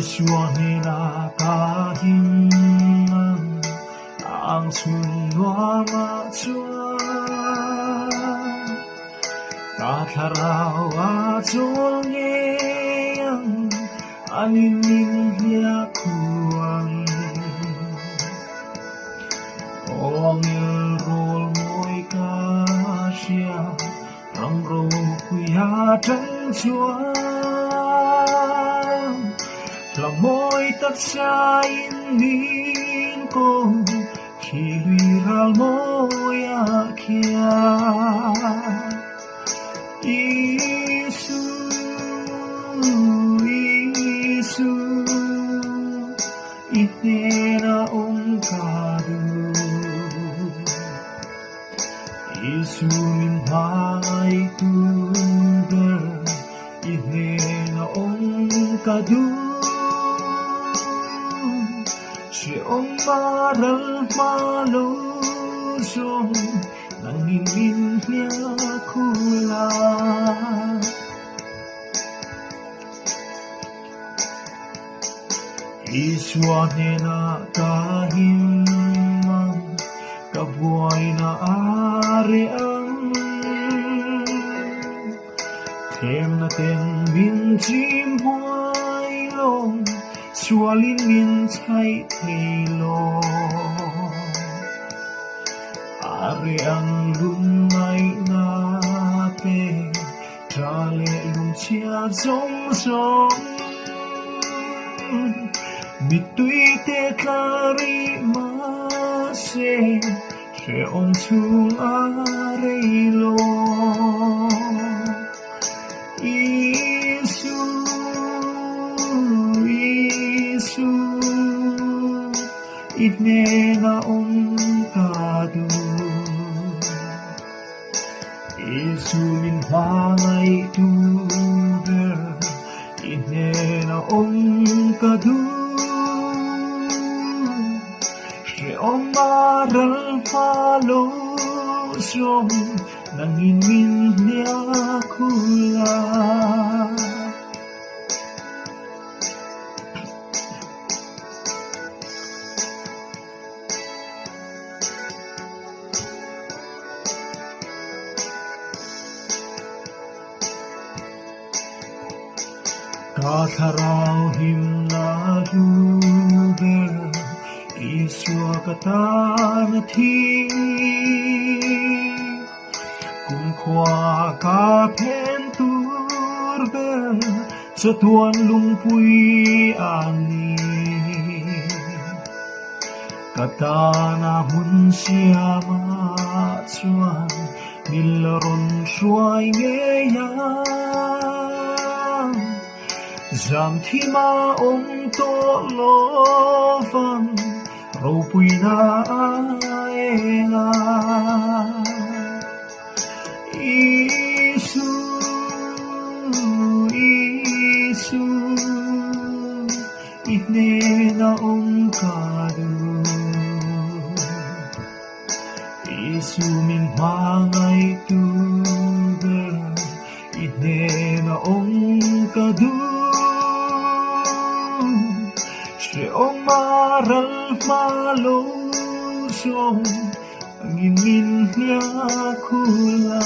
Isuanena kahimang ang sunwa machuan kakaraw at solngeyang alining yakuan ongil rol mo'y kasya ang ro kuya trăng chuan Lamoy taksain min ko Kiwiral mo'y akya Isu, Isu Itnena ongkadu Isu min hai tuber Itnena ongkadu Siong maral malusong Nangimin niya kula Isuanena kahimang Kabuhay na areang Tem na tem minjim huay long Sualin min cai telo Are ang lumay natin Trale lung chia zong zong Mitui te klari mase She on chung are lo Itnena ongkadu Isu min hangay tuber Itnena ongkadu Siong maral palosong Nangimin niya kula Kakaraw himna luber Iswa katanati Kung kwa kapen turber Sa tuan lungpuy ani Katana hun siya matsuan Nilaron shuay ngeyang Zam thi ma ong to lo vang Rau pui na ai la Isu, Isu Itnena ongkadu Isu min hangay tuber Itnena ongkadu Siong maral malusong Nangimin niya kula